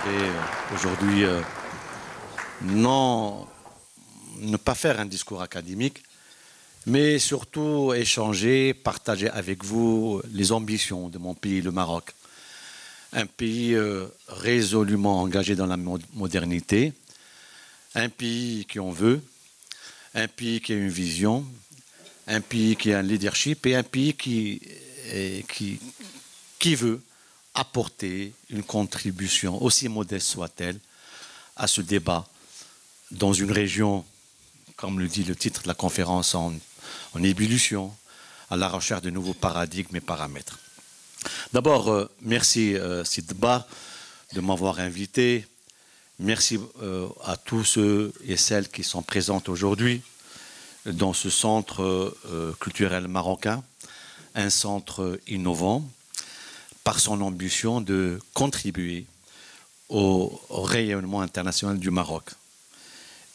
voudrais aujourd'hui non ne pas faire un discours académique, mais surtout échanger, partager avec vous les ambitions de mon pays, le Maroc. Un pays résolument engagé dans la modernité, un pays qui en veut, un pays qui a une vision, un pays qui a un leadership et un pays qui veut apporter une contribution, aussi modeste soit-elle, à ce débat dans une région, comme le dit le titre de la conférence, en ébullition, à la recherche de nouveaux paradigmes et paramètres. D'abord, merci Sidba de m'avoir invité. Merci à tous ceux et celles qui sont présentes aujourd'hui dans ce centre culturel marocain, un centre innovant, par son ambition de contribuer au rayonnement international du Maroc.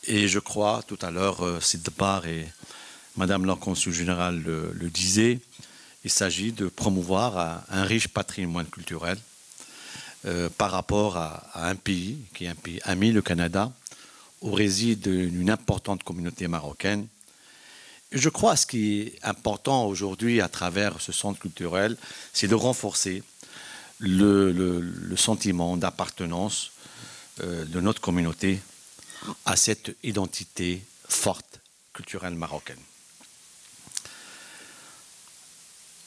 Et je crois, tout à l'heure, Sidbar et Madame la Consul Générale le disaient, il s'agit de promouvoir un riche patrimoine culturel par rapport à un pays, qui est un pays ami, le Canada, où réside une importante communauté marocaine. Et je crois que ce qui est important aujourd'hui à travers ce centre culturel, c'est de renforcer le sentiment d'appartenance de notre communauté à cette identité forte culturelle marocaine.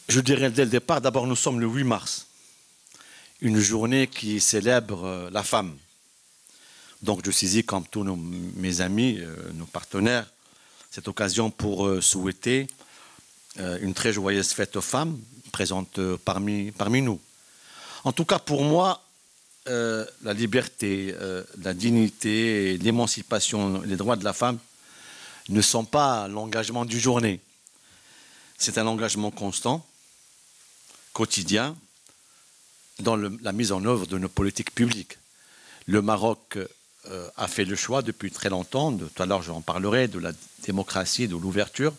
Je dirais dès le départ, d'abord nous sommes le 8 mars, une journée qui célèbre la femme. Donc je saisis comme tous mes amis, nos partenaires, cette occasion pour souhaiter une très joyeuse fête aux femmes présentes parmi nous. En tout cas, pour moi, la liberté, la dignité, l'émancipation, les droits de la femme ne sont pas l'engagement d'une journée. C'est un engagement constant, quotidien, dans la mise en œuvre de nos politiques publiques. Le Maroc a fait le choix depuis très longtemps, tout à l'heure j'en parlerai, de la démocratie, de l'ouverture,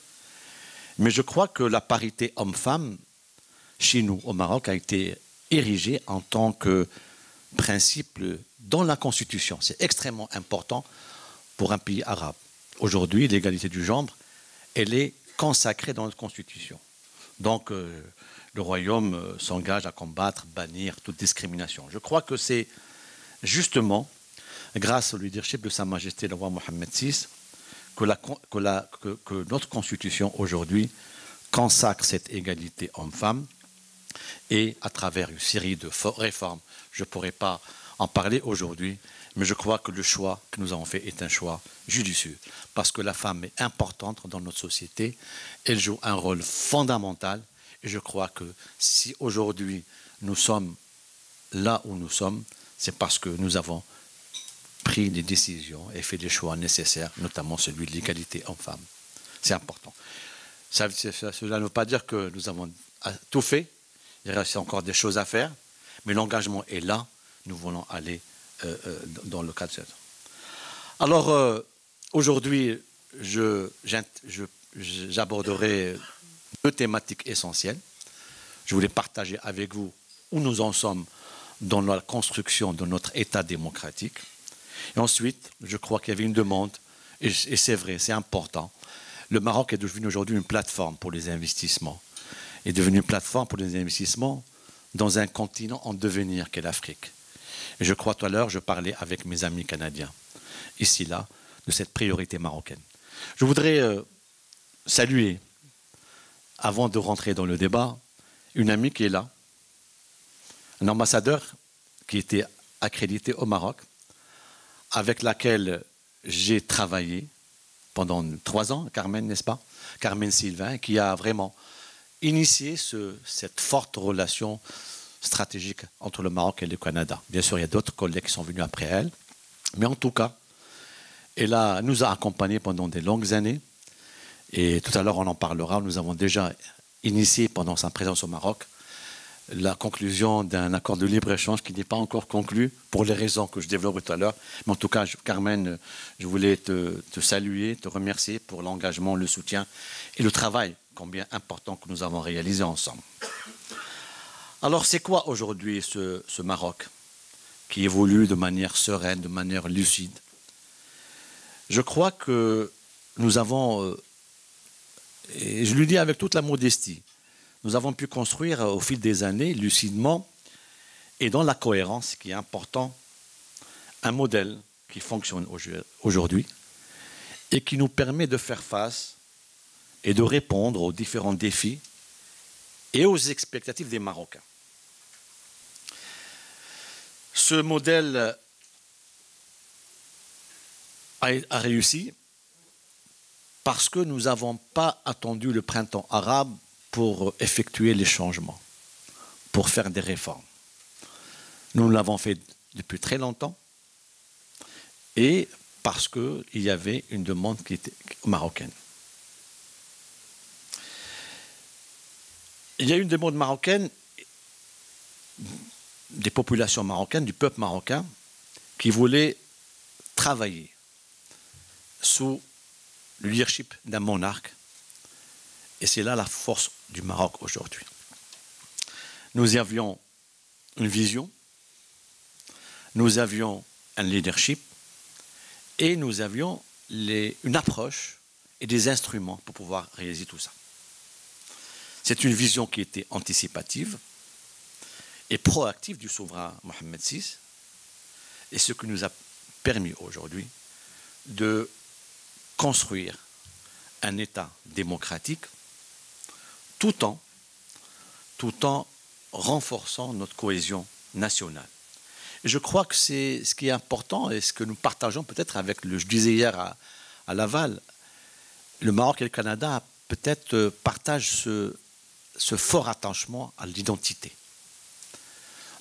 mais je crois que la parité homme-femme, chez nous, au Maroc, a été érigé en tant que principe dans la Constitution. C'est extrêmement important pour un pays arabe. Aujourd'hui, l'égalité du genre, elle est consacrée dans notre Constitution. Donc, le Royaume s'engage à combattre, bannir toute discrimination. Je crois que c'est justement grâce au leadership de Sa Majesté le roi Mohammed VI que notre Constitution aujourd'hui consacre cette égalité homme-femme. Et à travers une série de réformes, je ne pourrais pas en parler aujourd'hui, mais je crois que le choix que nous avons fait est un choix judicieux, parce que la femme est importante dans notre société, elle joue un rôle fondamental, et je crois que si aujourd'hui nous sommes là où nous sommes, c'est parce que nous avons pris des décisions et fait les choix nécessaires, notamment celui de l'égalité homme-femme. C'est important. Cela ne veut pas dire que nous avons tout fait. Il reste encore des choses à faire, mais l'engagement est là. Nous voulons aller dans le cadre de ça. Alors, aujourd'hui, j'aborderai deux thématiques essentielles. Je voulais partager avec vous où nous en sommes dans la construction de notre État démocratique. Et ensuite, je crois qu'il y avait une demande, et c'est vrai, c'est important. Le Maroc est devenu aujourd'hui une plateforme pour les investissements. Est devenu une plateforme pour les investissements dans un continent en devenir qu'est l'Afrique. Et je crois tout à l'heure, je parlais avec mes amis canadiens, ici, là, de cette priorité marocaine. Je voudrais saluer, avant de rentrer dans le débat, une amie qui est là, un ambassadeur qui était accrédité au Maroc, avec laquelle j'ai travaillé pendant 3 ans, Carmen, n'est-ce pas? Carmen Sylvain, qui a vraiment initié cette forte relation stratégique entre le Maroc et le Canada. Bien sûr, il y a d'autres collègues qui sont venus après elle, mais en tout cas, elle nous a accompagnés pendant des longues années, et tout à l'heure on en parlera. Nous avons déjà initié pendant sa présence au Maroc la conclusion d'un accord de libre-échange qui n'est pas encore conclu pour les raisons que je développerai tout à l'heure. Mais en tout cas, Carmen, je voulais te saluer, te remercier pour l'engagement, le soutien et le travail combien important que nous avons réalisé ensemble. Alors, c'est quoi aujourd'hui ce Maroc? qui évolue de manière sereine, de manière lucide. Je crois que nous avons, et je le dis avec toute la modestie, nous avons pu construire au fil des années, lucidement, et dans la cohérence, qui est important, un modèle qui fonctionne aujourd'hui et qui nous permet de faire face et de répondre aux différents défis et aux expectatives des Marocains. Ce modèle a réussi parce que nous n'avons pas attendu le printemps arabe pour effectuer les changements, pour faire des réformes. Nous l'avons fait depuis très longtemps et parce qu'il y avait une demande qui était marocaine. Il y a une demande marocaine des populations marocaines, du peuple marocain, qui voulait travailler sous le leadership d'un monarque. Et c'est là la force du Maroc aujourd'hui. Nous avions une vision, nous avions un leadership et nous avions une approche et des instruments pour pouvoir réaliser tout ça. C'est une vision qui était anticipative et proactive du souverain Mohamed VI, et ce qui nous a permis aujourd'hui de construire un État démocratique tout en renforçant notre cohésion nationale. Et je crois que c'est ce qui est important et ce que nous partageons peut-être avec, je disais hier à Laval, le Maroc et le Canada peut-être partagent ce fort attachement à l'identité.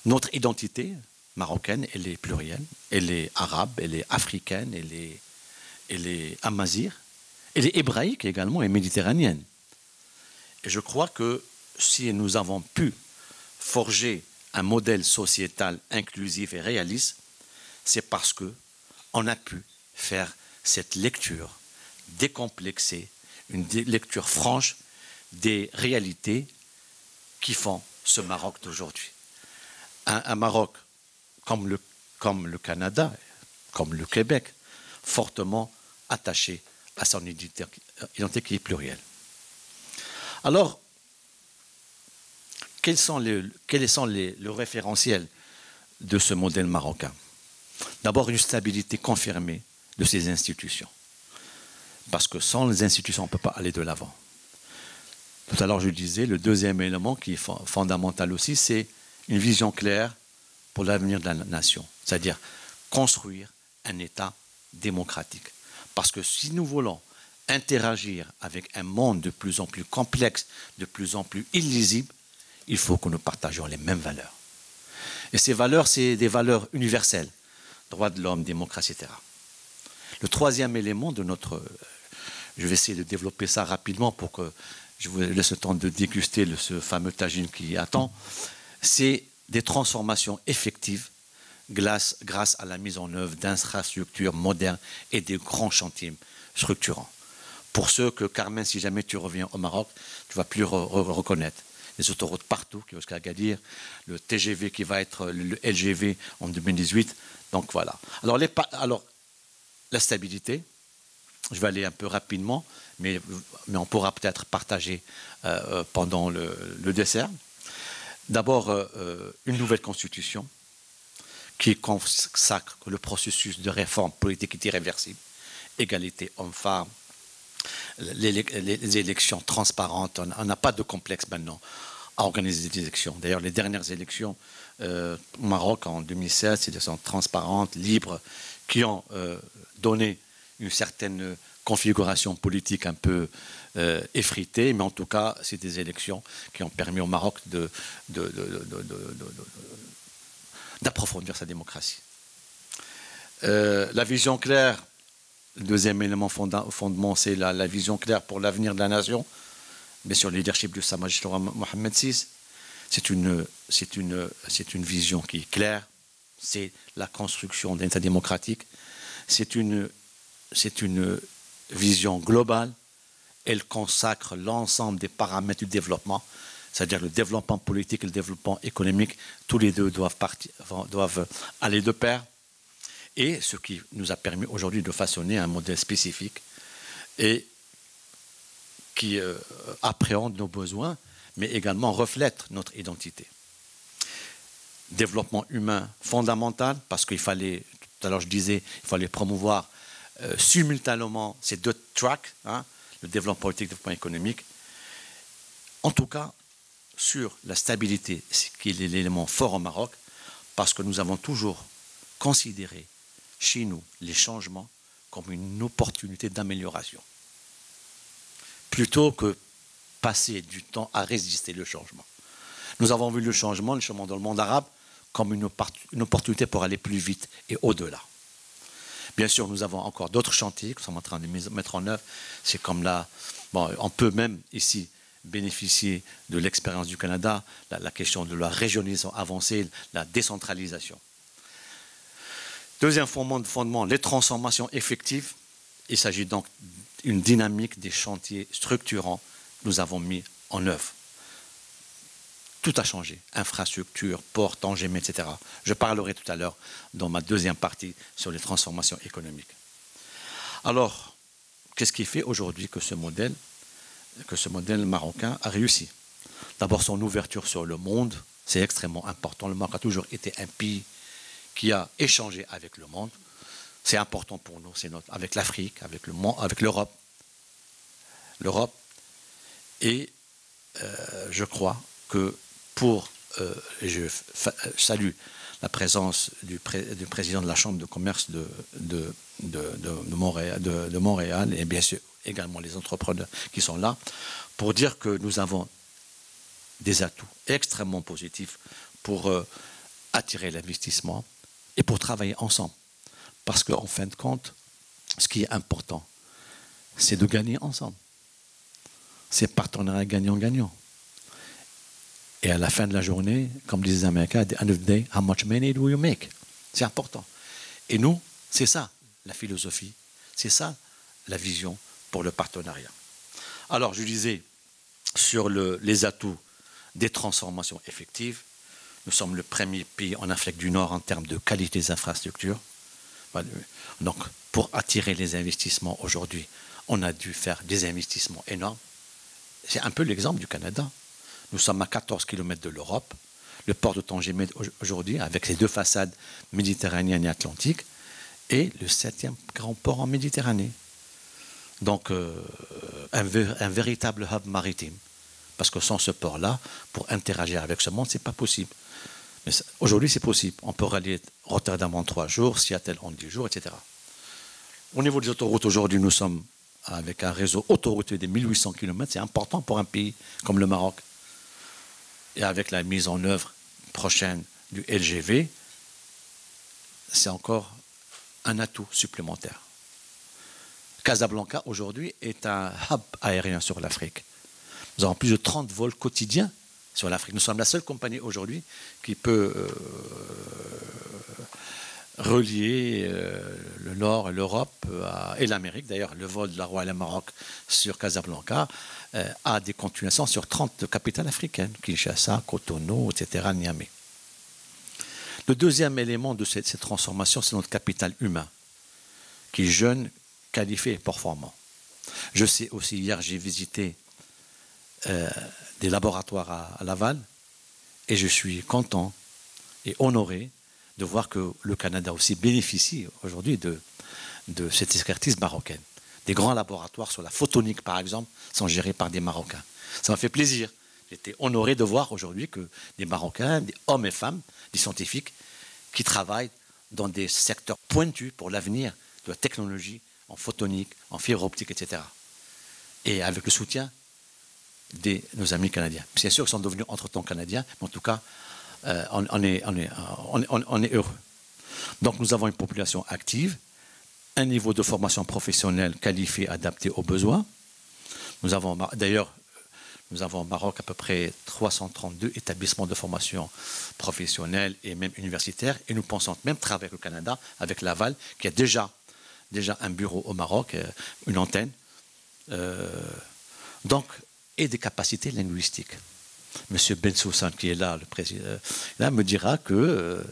Notre identité marocaine, elle est plurielle, elle est arabe, elle est africaine, elle est amazigh, elle est hébraïque également et méditerranéenne. Et je crois que si nous avons pu forger un modèle sociétal inclusif et réaliste, c'est parce qu'on a pu faire cette lecture décomplexée, une lecture franche des réalités qui font ce Maroc d'aujourd'hui. Un Maroc comme le Canada, comme le Québec, fortement attaché à son identité qui est plurielle. Alors, quels sont le référentiel de ce modèle marocain? D'abord, une stabilité confirmée de ces institutions. Parce que sans les institutions, on ne peut pas aller de l'avant. Tout à l'heure, je disais, le deuxième élément qui est fondamental aussi, c'est une vision claire pour l'avenir de la nation. C'est-à-dire construire un État démocratique. Parce que si nous voulons interagir avec un monde de plus en plus complexe, de plus en plus illisible, il faut que nous partagions les mêmes valeurs. Et ces valeurs, c'est des valeurs universelles. Droits de l'homme, démocratie, etc. Le troisième élément de notre... Je vais essayer de développer ça rapidement pour que je vous laisse le temps de déguster ce fameux tagine qui attend. C'est des transformations effectives grâce à la mise en œuvre d'infrastructures modernes et des grands chantiers structurants. Pour ceux que, Carmen, si jamais tu reviens au Maroc, tu ne vas plus reconnaître. Les autoroutes partout, qui est jusqu'à Agadir, le TGV qui va être le LGV en 2018. Donc voilà. Alors la stabilité, je vais aller un peu rapidement, mais on pourra peut-être partager pendant le dessert. D'abord, une nouvelle constitution qui consacre le processus de réforme politique est irréversible, égalité homme-femme, les élections transparentes. On n'a pas de complexe maintenant à organiser des élections. D'ailleurs, les dernières élections au Maroc en 2016, c'était transparentes, libres, qui ont donné une certaine configuration politique un peu effritée, mais en tout cas, c'est des élections qui ont permis au Maroc d'approfondir sa démocratie. La vision claire, le deuxième élément fondement, c'est la vision claire pour l'avenir de la nation, mais sur le leadership de Sa Majesté Mohamed VI. C'est une vision qui est claire, c'est la construction d'un État démocratique, c'est une vision globale, elle consacre l'ensemble des paramètres du développement, c'est-à-dire le développement politique et le développement économique, tous les deux doivent aller de pair. Et ce qui nous a permis aujourd'hui de façonner un modèle spécifique et qui appréhende nos besoins, mais également reflète notre identité. Développement humain fondamental, parce qu'il fallait, tout à l'heure je disais, il fallait promouvoir simultanément ces deux tracks, hein, le développement politique et le développement économique. En tout cas, sur la stabilité, ce qui est l'élément fort au Maroc, parce que nous avons toujours considéré chez nous les changements comme une opportunité d'amélioration, plutôt que passer du temps à résister le changement. Nous avons vu le changement dans le monde arabe, comme une opportunité pour aller plus vite et au-delà. Bien sûr, nous avons encore d'autres chantiers que nous sommes en train de mettre en œuvre. C'est comme là, bon, on peut même ici bénéficier de l'expérience du Canada, la question de la régionalisation avancée, la décentralisation. Deuxième fondement, les transformations effectives. Il s'agit donc d'une dynamique des chantiers structurants que nous avons mis en œuvre. Tout a changé, infrastructure, port, TANGEM, etc. Je parlerai tout à l'heure dans ma deuxième partie sur les transformations économiques. Alors, qu'est-ce qui fait aujourd'hui que ce modèle marocain a réussi? D'abord, son ouverture sur le monde, c'est extrêmement important. Le Maroc a toujours été un pays qui a échangé avec le monde. C'est important pour nous, c'est avec l'Afrique, avec l'Europe. Et je crois que je salue la présence du président de la Chambre de commerce de Montréal et bien sûr également les entrepreneurs qui sont là, pour dire que nous avons des atouts extrêmement positifs pour attirer l'investissement et pour travailler ensemble. Parce qu'en fin de compte, ce qui est important, c'est de gagner ensemble. C'est partenariat gagnant-gagnant. Et à la fin de la journée, comme disent les Américains, at the end of the day, how much money do you make? C'est important. Et nous, c'est ça la philosophie, c'est ça la vision pour le partenariat. Alors, je disais, sur les atouts des transformations effectives, nous sommes le premier pays en Afrique du Nord en termes de qualité des infrastructures. Donc, pour attirer les investissements aujourd'hui, on a dû faire des investissements énormes. C'est un peu l'exemple du Canada. Nous sommes à 14 km de l'Europe. Le port de Tanger aujourd'hui, avec ses deux façades méditerranéennes et atlantiques, est le 7e grand port en Méditerranée. Donc, un véritable hub maritime. Parce que sans ce port-là, pour interagir avec ce monde, ce n'est pas possible. Mais aujourd'hui, c'est possible. On peut rallier Rotterdam en 3 jours, Seattle en 10 jours, etc. Au niveau des autoroutes, aujourd'hui, nous sommes avec un réseau autoroutier de 1800 km. C'est important pour un pays comme le Maroc. Et avec la mise en œuvre prochaine du LGV, c'est encore un atout supplémentaire. Casablanca, aujourd'hui, est un hub aérien sur l'Afrique. Nous avons plus de 30 vols quotidiens sur l'Afrique. Nous sommes la seule compagnie aujourd'hui qui peut relier le Nord et l'Europe et l'Amérique. D'ailleurs, le vol de la Royal Maroc sur Casablanca a des continuations sur 30 capitales africaines, Kinshasa, Cotonou, etc., Niamey. Le deuxième élément de cette transformation, c'est notre capital humain, qui est jeune, qualifié et performant. Je sais aussi, hier, j'ai visité des laboratoires à Laval et je suis content et honoré de voir que le Canada aussi bénéficie aujourd'hui de cette expertise marocaine. Des grands laboratoires sur la photonique, par exemple, sont gérés par des Marocains. Ça m'a fait plaisir. J'étais honoré de voir aujourd'hui que des Marocains, des hommes et femmes, des scientifiques, qui travaillent dans des secteurs pointus pour l'avenir de la technologie en photonique, en fibre optique, etc. Et avec le soutien de nos amis canadiens. Bien sûr qu'ils sont devenus entre-temps canadiens, mais en tout cas, on est heureux. Donc nous avons une population active, un niveau de formation professionnelle qualifié, adapté aux besoins. D'ailleurs, nous avons au Maroc à peu près 332 établissements de formation professionnelle et même universitaire. Et nous pensons même travailler avec le Canada, avec Laval, qui a déjà un bureau au Maroc, une antenne. Donc, et des capacités linguistiques. M. Bensoussan, qui est là, le président, là, me dira que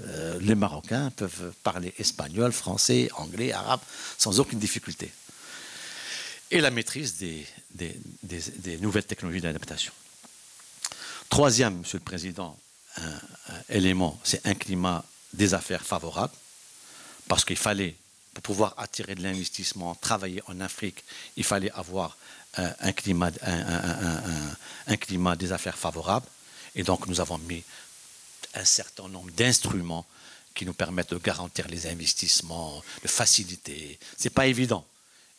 les Marocains peuvent parler espagnol, français, anglais, arabe, sans aucune difficulté. Et la maîtrise des nouvelles technologies d'adaptation. Troisième, Monsieur le Président, élément, c'est un climat des affaires favorable, parce qu'il fallait, pour pouvoir attirer de l'investissement, travailler en Afrique, il fallait avoir un climat des affaires favorable. Et donc, nous avons mis un certain nombre d'instruments qui nous permettent de garantir les investissements, de faciliter. Ce n'est pas évident.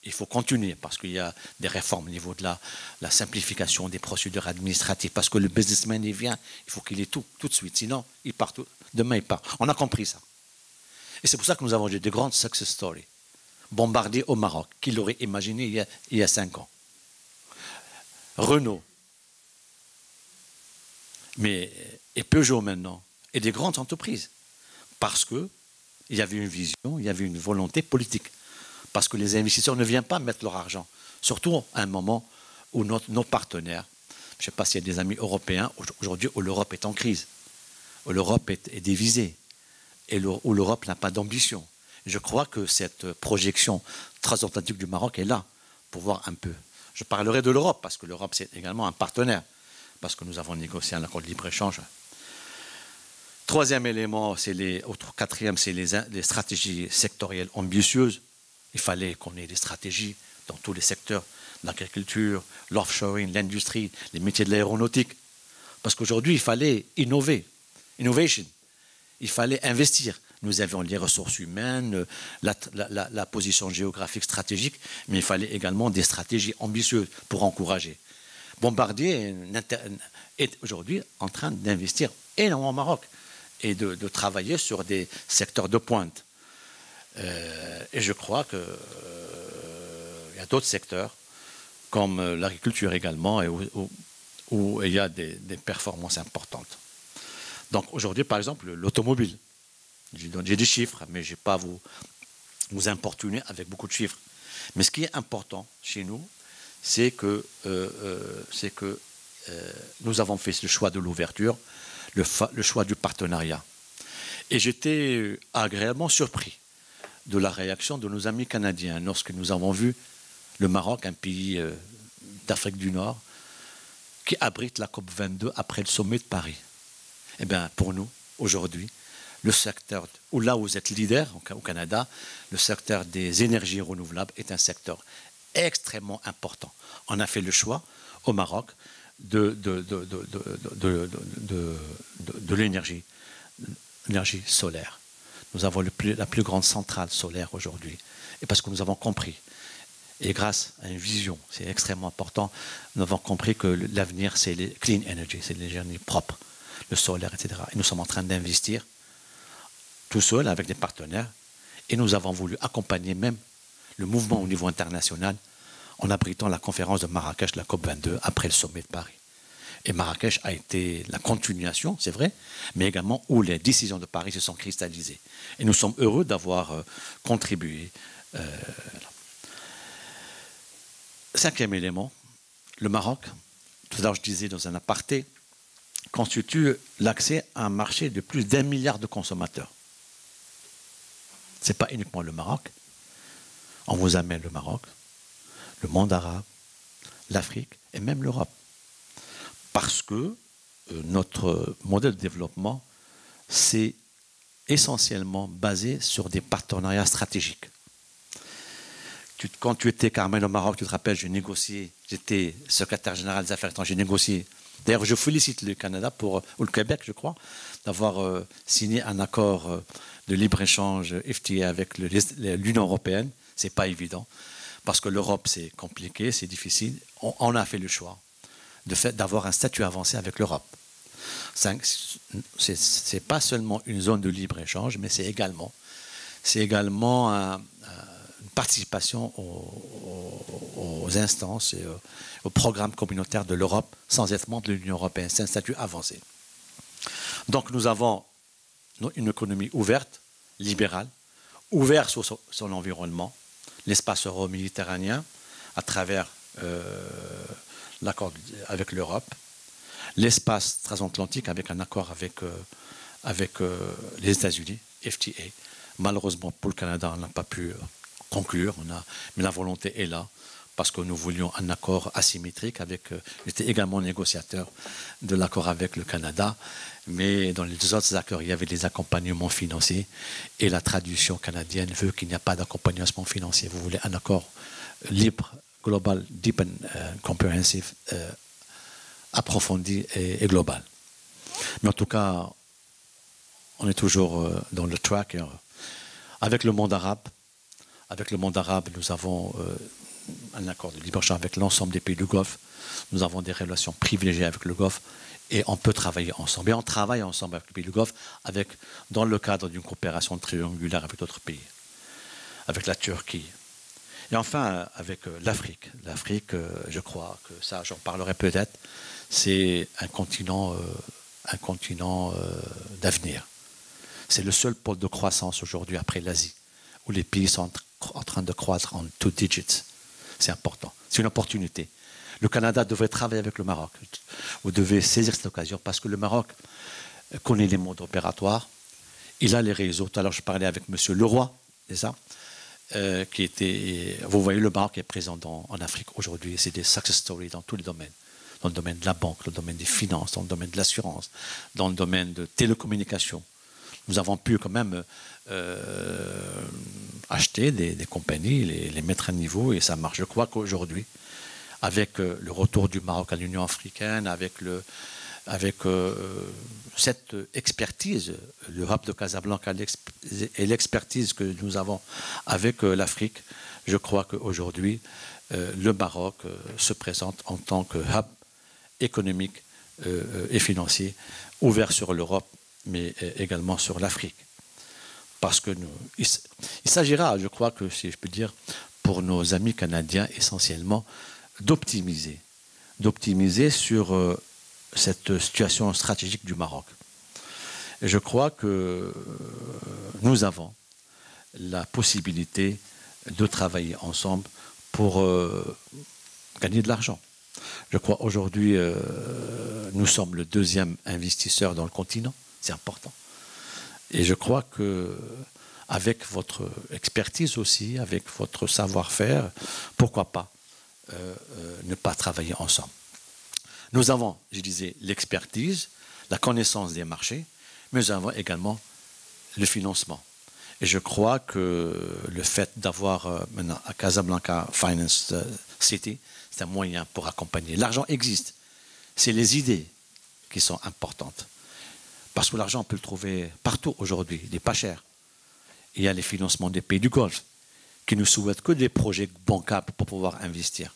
Il faut continuer parce qu'il y a des réformes au niveau de la simplification des procédures administratives. Parce que le businessman, il vient, il faut qu'il ait tout de suite. Sinon, il part demain, il part. On a compris ça. Et c'est pour ça que nous avons des grandes success stories. Bombardier au Maroc, qui l'aurait imaginé il y a 5 ans. Renault, et Peugeot maintenant, et des grandes entreprises. Parce qu'il y avait une vision, il y avait une volonté politique. Parce que les investisseurs ne viennent pas mettre leur argent. Surtout à un moment où nos partenaires, je ne sais pas s'il y a des amis européens, aujourd'hui où l'Europe est en crise, où l'Europe est divisée, et où l'Europe n'a pas d'ambition. Je crois que cette projection transatlantique du Maroc est là, pour voir un peu. Je parlerai de l'Europe, parce que l'Europe, c'est également un partenaire, parce que nous avons négocié un accord de libre-échange. Troisième élément, quatrième, c'est les stratégies sectorielles ambitieuses. Il fallait qu'on ait des stratégies dans tous les secteurs, l'agriculture, l'offshoring, l'industrie, les métiers de l'aéronautique. Parce qu'aujourd'hui, il fallait innover, innovation. Il fallait investir. Nous avions les ressources humaines, la position géographique stratégique, mais il fallait également des stratégies ambitieuses pour encourager. Bombardier est aujourd'hui en train d'investir énormément au Maroc et de travailler sur des secteurs de pointe. Et je crois qu'il y a d'autres secteurs, comme l'agriculture également, et où il y a des performances importantes. Donc aujourd'hui, par exemple, l'automobile. J'ai des chiffres, mais je ne vais pas vous importuner avec beaucoup de chiffres. Mais ce qui est important chez nous, c'est que nous avons fait le choix de l'ouverture, le choix du partenariat. Et j'étais agréablement surpris de la réaction de nos amis canadiens lorsque nous avons vu le Maroc, un pays d'Afrique du Nord, qui abrite la COP22 après le sommet de Paris. Eh bien, pour nous, aujourd'hui, le secteur, ou là où vous êtes leader au Canada, le secteur des énergies renouvelables est un secteur extrêmement important. On a fait le choix au Maroc de l'énergie solaire. Nous avons la plus grande centrale solaire aujourd'hui. Et parce que nous avons compris, et grâce à une vision, c'est extrêmement important, nous avons compris que l'avenir, c'est les clean energy, c'est l'énergie propre, le solaire, etc. Et nous sommes en train d'investir tout seul avec des partenaires. Et nous avons voulu accompagner même le mouvement au niveau international en abritant la conférence de Marrakech, la COP22, après le sommet de Paris. Et Marrakech a été la continuation, c'est vrai, mais également où les décisions de Paris se sont cristallisées. Et nous sommes heureux d'avoir contribué. Cinquième élément, le Maroc, tout à l'heure je disais dans un aparté, constitue l'accès à un marché de plus d'1 milliard de consommateurs. Ce n'est pas uniquement le Maroc. On vous amène le Maroc, le monde arabe, l'Afrique et même l'Europe. Parce que notre modèle de développement, c'est essentiellement basé sur des partenariats stratégiques. Quand tu étais, Carmen, au Maroc, tu te rappelles, j'étais secrétaire général des Affaires étrangères, j'ai négocié. D'ailleurs, je félicite le Canada, ou le Québec, je crois, d'avoir signé un accord de libre-échange FTA avec l'Union européenne. Ce n'est pas évident, parce que l'Europe, c'est compliqué, c'est difficile. On a fait le choix d'avoir un statut avancé avec l'Europe. Ce n'est pas seulement une zone de libre-échange, mais c'est également une participation aux instances et aux programmes communautaires de l'Europe sans être membre de l'Union européenne. C'est un statut avancé. Donc nous avons une économie ouverte, libérale, ouverte sur son environnement, l'espace euro-méditerranéen, à travers l'accord avec l'Europe. l'espace transatlantique avec un accord avec les États-Unis, FTA. Malheureusement, pour le Canada, on n'a pas pu conclure, mais la volonté est là, parce que nous voulions un accord asymétrique avec... J'étais également négociateur de l'accord avec le Canada, mais dans les deux autres accords, il y avait des accompagnements financiers, et la tradition canadienne veut qu'il n'y a pas d'accompagnement financier. Vous voulez un accord libre, global, deep and comprehensive, approfondi et global. Mais en tout cas, on est toujours dans le track. Avec le monde arabe, nous avons un accord de libre-échange avec l'ensemble des pays du Golfe. Nous avons des relations privilégiées avec le Golfe et on peut travailler ensemble. Et on travaille ensemble avec les pays du Golfe dans le cadre d'une coopération triangulaire avec d'autres pays, avec la Turquie. Et enfin, avec l'Afrique. L'Afrique, je crois que ça, j'en parlerai peut-être, c'est un continent d'avenir. C'est le seul pôle de croissance aujourd'hui après l'Asie, où les pays sont en train de croître en 2 digits. C'est important. C'est une opportunité. Le Canada devrait travailler avec le Maroc. Vous devez saisir cette occasion parce que le Maroc connaît les modes opératoires. Il a les réseaux. Tout à l'heure, je parlais avec M. Leroy, c'est ça, qui était... Vous voyez, le Maroc est présent en Afrique aujourd'hui. C'est des success stories dans tous les domaines. Dans le domaine de la banque, dans le domaine des finances, dans le domaine de l'assurance, dans le domaine de télécommunications. Nous avons pu quand même acheter des compagnies, les mettre à niveau et ça marche. Je crois qu'aujourd'hui, avec le retour du Maroc à l'Union africaine, avec cette expertise, le hub de Casablanca et l'expertise que nous avons avec l'Afrique, je crois qu'aujourd'hui, le Maroc se présente en tant que hub économique et financier ouvert sur l'Europe, mais également sur l'Afrique. Parce que il s'agira, je crois que, si je peux dire, pour nos amis canadiens essentiellement, d'optimiser sur cette situation stratégique du Maroc. Et je crois que nous avons la possibilité de travailler ensemble pour gagner de l'argent. Je crois aujourd'hui, nous sommes le 2e investisseur dans le continent. C'est important. Et je crois qu'avec votre expertise aussi, avec votre savoir-faire, pourquoi pas ne pas travailler ensemble. Nous avons, je disais, l'expertise, la connaissance des marchés, mais nous avons également le financement. Et je crois que le fait d'avoir maintenant à Casablanca Finance City, c'est un moyen pour accompagner. L'argent existe. C'est les idées qui sont importantes. Parce que l'argent, on peut le trouver partout aujourd'hui, il n'est pas cher. Il y a les financements des pays du Golfe qui ne souhaitent que des projets bancables pour pouvoir investir.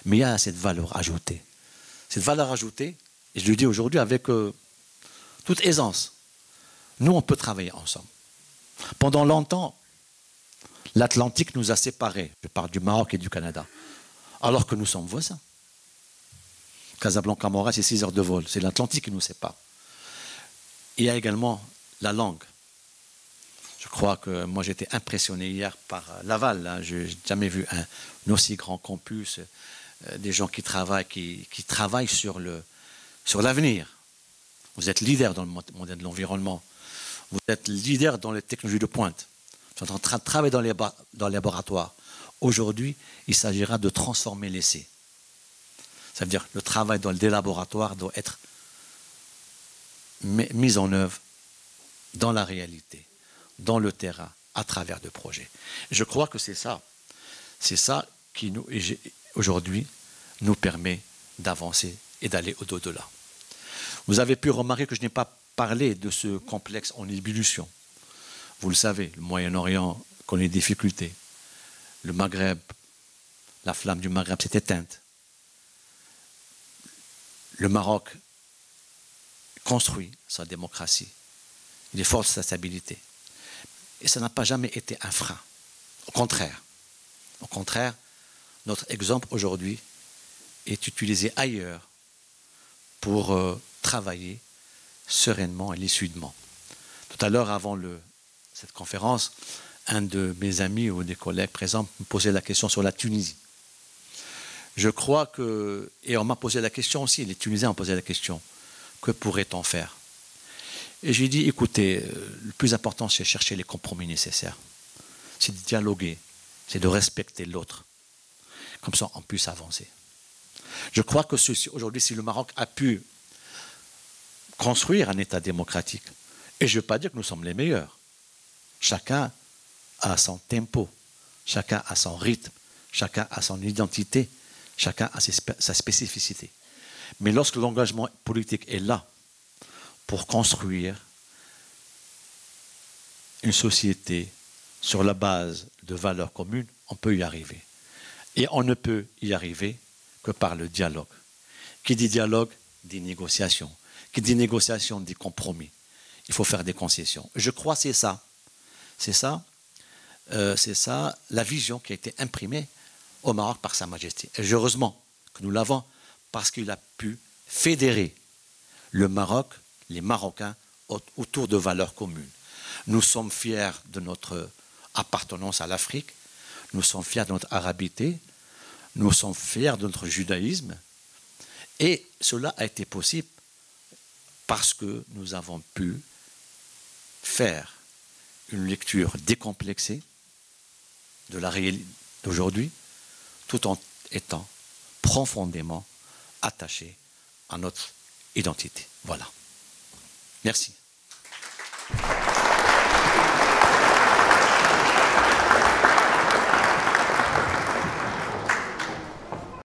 Mais il y a cette valeur ajoutée. Cette valeur ajoutée, et je le dis aujourd'hui avec toute aisance, nous, on peut travailler ensemble. Pendant longtemps, l'Atlantique nous a séparés. Je parle du Maroc et du Canada. Alors que nous sommes voisins. Casablanca-Montréal, c'est 6 heures de vol. C'est l'Atlantique qui nous sépare. Il y a également la langue. Je crois que moi j'étais impressionné hier par Laval. Hein. Je n'ai jamais vu un aussi grand campus, des gens qui travaillent sur l'avenir. Vous êtes leader dans le monde de l'environnement. Vous êtes leader dans les technologies de pointe. Vous êtes en train de travailler dans les laboratoires. Aujourd'hui, il s'agira de transformer l'essai. Ça veut dire que le travail dans les laboratoires doit être mise en œuvre dans la réalité, dans le terrain, à travers des projets. Je crois que c'est ça qui aujourd'hui nous permet d'avancer et d'aller au-delà. Vous avez pu remarquer que je n'ai pas parlé de ce complexe en ébullition. Vous le savez, le Moyen-Orient connaît des difficultés. Le Maghreb, la flamme du Maghreb s'est éteinte. Le Maroc construit sa démocratie. Il est fort de sa stabilité. Et ça n'a pas jamais été un frein. Au contraire, notre exemple aujourd'hui est utilisé ailleurs pour travailler sereinement et lucidement. Tout à l'heure, avant cette conférence, un de mes amis ou des collègues présents me posait la question sur la Tunisie. Je crois que, et on m'a posé la question aussi, les Tunisiens ont posé la question, que pourrait-on faire? Et j'ai dit, écoutez, le plus important, c'est chercher les compromis nécessaires. C'est de dialoguer, c'est de respecter l'autre. Comme ça, on puisse avancer. Je crois que aujourd'hui, si le Maroc a pu construire un État démocratique, et je ne veux pas dire que nous sommes les meilleurs, chacun a son tempo, chacun a son rythme, chacun a son identité, chacun a sa spécificité. Mais lorsque l'engagement politique est là pour construire une société sur la base de valeurs communes, on peut y arriver. Et on ne peut y arriver que par le dialogue. Qui dit dialogue, dit négociation. Qui dit négociation, dit compromis. Il faut faire des concessions. Je crois que c'est ça. C'est ça la vision qui a été imprimée au Maroc par Sa Majesté. Et heureusement que nous l'avons parce qu'il a pu fédérer le Maroc, les Marocains, autour de valeurs communes. Nous sommes fiers de notre appartenance à l'Afrique, nous sommes fiers de notre arabité, nous sommes fiers de notre judaïsme, et cela a été possible parce que nous avons pu faire une lecture décomplexée de la réalité d'aujourd'hui, tout en étant profondément attachés à notre identité. Voilà. Merci.